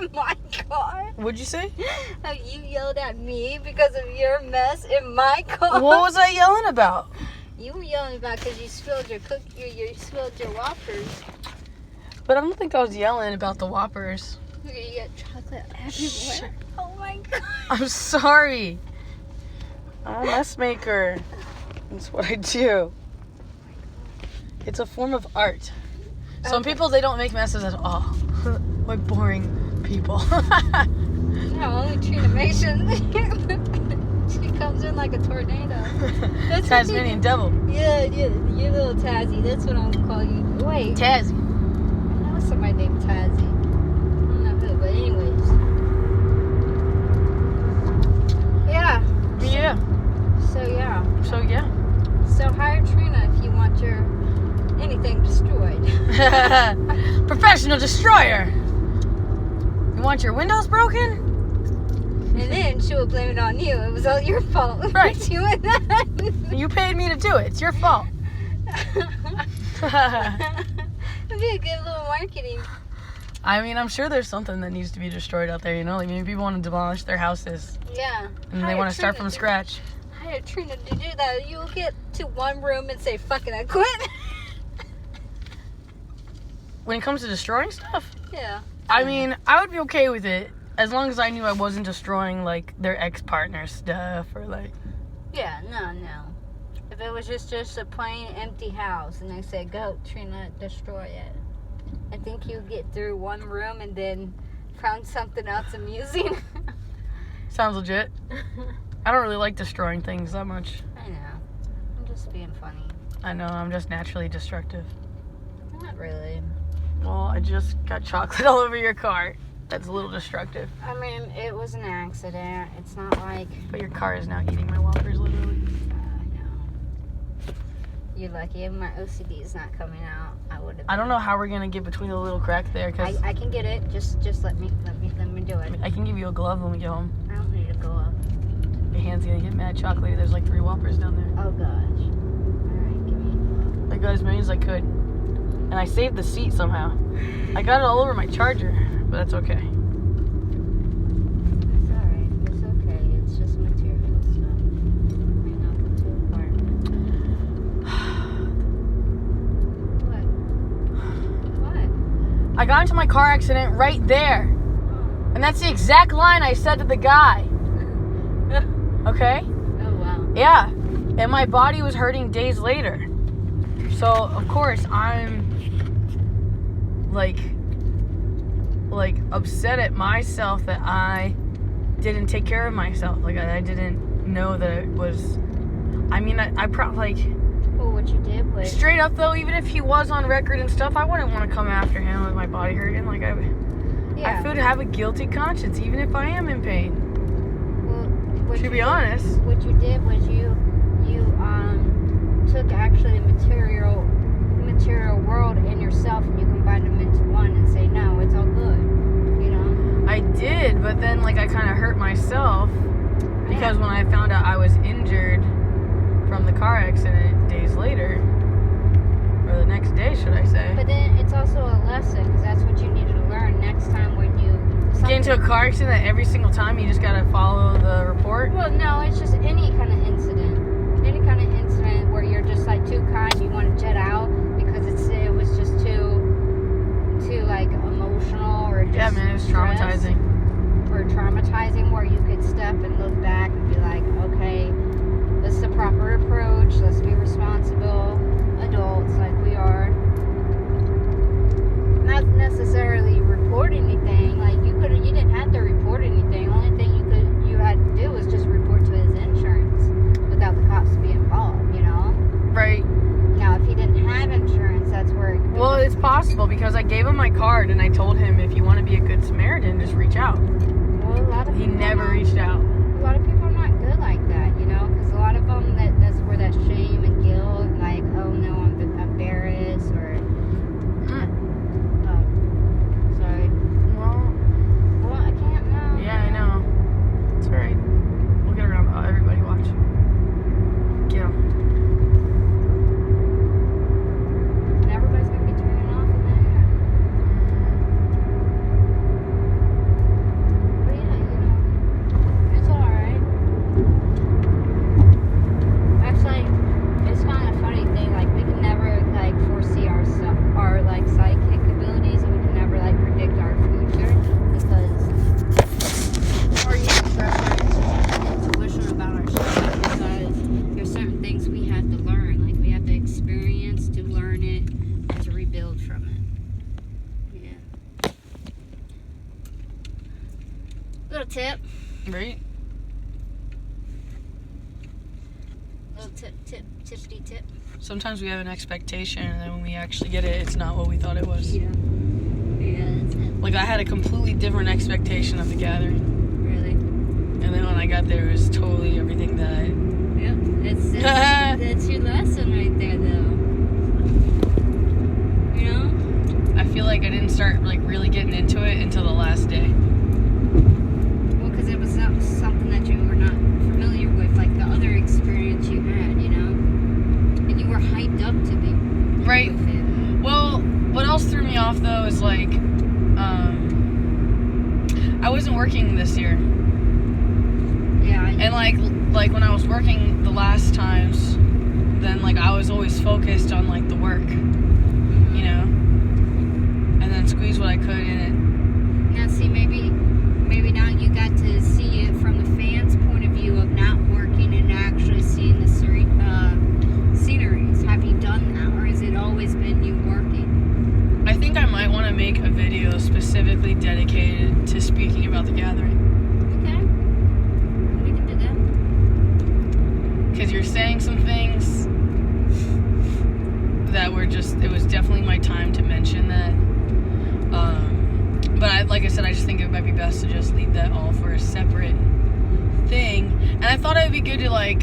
in my car. What'd you say? How you yelled at me because of your mess in my car. What was I yelling about? You were yelling about because you spilled your you spilled your Whoppers. But I don't think I was yelling about the Whoppers. You got chocolate everywhere. Oh my god. I'm sorry. I'm a mess maker. That's what I do. It's a form of art. Some people, they don't make messes at all. Like boring people. No, only Trina makes it. She comes in like a tornado. That's Tasmanian devil. Yeah, you little Tazzy. That's what I'm calling you. Wait. Tazzy. I know somebody named Tazzy. I don't know who, but anyways. Yeah. Yeah. So yeah. So yeah. So hire Trina if you want your anything destroyed. Professional destroyer. You want your windows broken? And then she will blame it on you. It was all your fault. Right. You and that. You paid me to do it. It's your fault. It'd be a good little marketing. I mean, I'm sure there's something that needs to be destroyed out there, you know? Like maybe people want to demolish their houses. Yeah. And they want to start from scratch. Hire Trina to do that. You'll get to one room and say, fuck it, I quit. When it comes to destroying stuff, Yeah. I mean, I would be okay with it as long as I knew I wasn't destroying, like, their ex-partner's stuff or, like... Yeah, no. If it was just a plain empty house and they said, go, Trina, destroy it. I think you get through one room and then found something else amusing. Sounds legit. I don't really like destroying things that much. I know. I'm just being funny. I know, I'm just naturally destructive. Not really. Well, I just got chocolate all over your car. That's a little destructive. I mean, it was an accident. It's not like... But your car is now eating my Whoppers, literally. I know. You're lucky if my OCD is not coming out. I would have... I don't know how we're going to get between the little crack there, because... I can get it. Just let me do it. I can give you a glove when we get home. I don't need to go up. Your hand's going to get mad chocolatey. There's like 3 Whoppers down there. Oh, gosh. Alright, give me... I got as many as I could. And I saved the seat somehow. I got it all over my charger, but that's okay. It's alright. It's okay. It's just material stuff. May not be too important. What? I got into my car accident right there. And that's the exact line I said to the guy. Okay? Oh, wow. Yeah. And my body was hurting days later. So, of course, I'm like upset at myself that I didn't take care of myself. Like, I didn't know that it was... I mean, I probably, like... Well, what you did was... Straight up, though, even if he was on record and stuff, I wouldn't want to come after him with my body hurting. Like, I feel to have a guilty conscience, even if I am in pain. Well, to be honest. What you did was you took actually the material world and yourself and you combined them into one and say, no, it's all good, you know? I did, but then, like, I kind of hurt myself because when I found out I was injured from the car accident days later, or the next day, should I say. But then it's also a lesson, because that's what you needed to learn next time when you... Get into a car accident every single time, you just gotta follow the report? Well, no, it's just any kind of incident. Any kind of incident where you're just, like, too kind, you want to jet out because it was just too like, emotional or just... Yeah, man, it's traumatizing. Or traumatizing, where you could step and look back and be like, okay, this is the proper approach, let's be responsible adults like we are. Not necessarily report anything, like you didn't have to report anything. The only thing you had to do was just report to his insurance without the cops being involved, you know? Right. Now, if he didn't have insurance, that's where it... Well, it's possible because I gave him my card and I told him, if you want to be a good Samaritan, just reach out. Well, a lot of He people never reached out. A lot of people are not good like that, you know? Because a lot of them, that's where that shame and guilt, like, oh no, I'm embarrassed, or... Sorry. Well, I can't know. Yeah, I know. It's alright. We'll get around. Oh, everybody watch. Get him. And everybody's going to be turning off in there. Little tip. Right? Little tippity tip. Sometimes we have an expectation, and then when we actually get it, it's not what we thought it was. Yeah. Yeah, that's it. Like, I had a completely different expectation of the gathering. Really? And then when I got there, it was totally everything that I... Yeah. That's your lesson right there, though. You know? I feel like I didn't start, like, really getting into it until the last day. Well, because it was something that you were not familiar with, like the other experience you had, you know? And you were hyped up to be Right. with it. Well, what else threw me off, though, is, like, I wasn't working this year. Yeah. And, like when I was working the last times, then, like, I was always focused on, like, the work, you know? And then squeeze what I could in it. Now, see, maybe now you got to see it from the fans' point of view of not working and actually seeing the sceneries. Have you done that, or has it always been you working? I think I might want to make a video specifically dedicated to speaking about the gathering. Okay. We can do that. Because you're saying some things that were just, it was definitely my time to mention that. But like I said, I just think it might be best to just leave that all for a separate thing. And I thought it would be good to, like,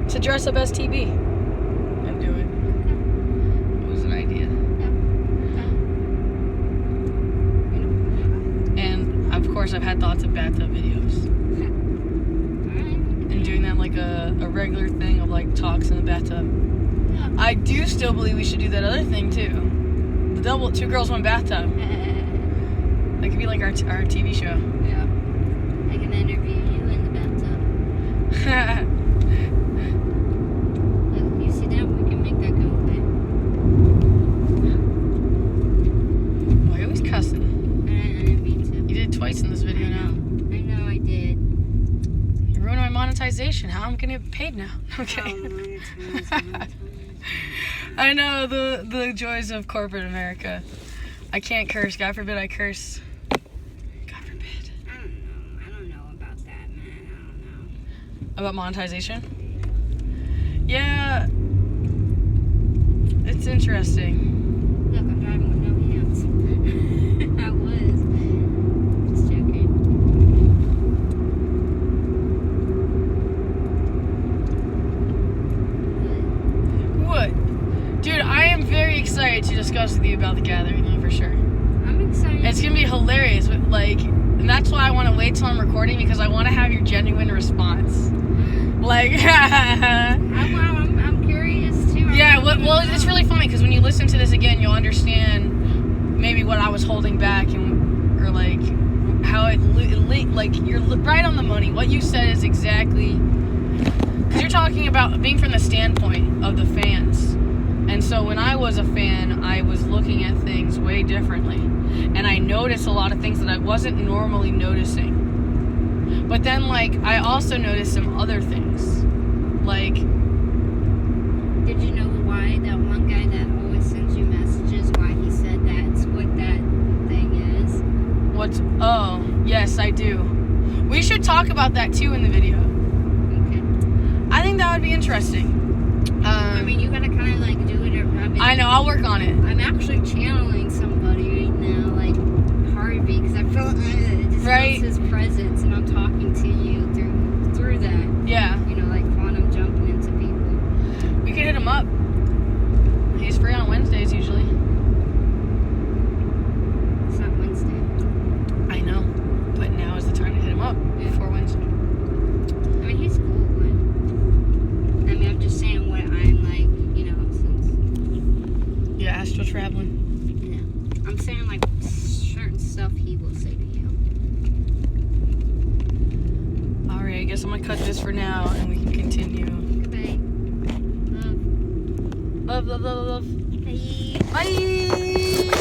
to dress up as TB and do it. It was an idea. And of course, I've had thoughts of bathtub videos. And doing that like a regular thing of, like, talks in the bathtub. I do still believe we should do that other thing too. The double, 2 girls, 1 bathtub. That could be like our TV show. Yeah. I can interview you in the bathtub. Look, you see that? We can make that go away. Why are you always cussing? I didn't mean to. You did it twice in this video now. I know I did. You ruined my monetization. How am I gonna get paid now? Okay. Monetize. I know the joys of corporate America. I can't curse. God forbid I curse. God forbid. I don't know about that, man. I don't know. About monetization? Yeah. It's interesting. Look, I'm driving with no hands. I was. Just joking. What? Dude, I am very excited to discuss with you about the gathering, for sure. I'm excited. It's gonna be hilarious, but, like, and that's why I want to wait till I'm recording, because I want to have your genuine response. Like, I'm curious too. yeah. Well, it's really funny because when you listen to this again, you'll understand maybe what I was holding back, or like how like you're right on the money. What you said is exactly, because you're talking about being from the standpoint of the fans. And so when I was a fan, I was looking at things way differently. And I noticed a lot of things that I wasn't normally noticing. But then, like, I also noticed some other things. Like... Did you know why that one guy that always sends you messages, why he said that's what that thing is? What's... Oh, yes, I do. We should talk about that, too, in the video. Okay. I think that would be interesting. I mean, you gotta kind of, like, do it. I know, I'll work on it. I'm actually channeling somebody right now, like Harvey, because I feel it just Right. feels his presence, and I'm talking to you through that. Yeah. You know, like quantum jumping into people. We could hit him up. He's free on Wednesdays, usually. It's not Wednesday. I know. But now is the time to hit him up before Wednesday. I mean, he's cool, but I mean, I'm just saying what I'm like, you know, since. Yeah, astral traveling. Yeah. I'm saying like certain stuff he will say to you. Alright, I guess I'm gonna cut this for now and we can continue. Goodbye. Love. Love, love, love, love. Bye. Bye!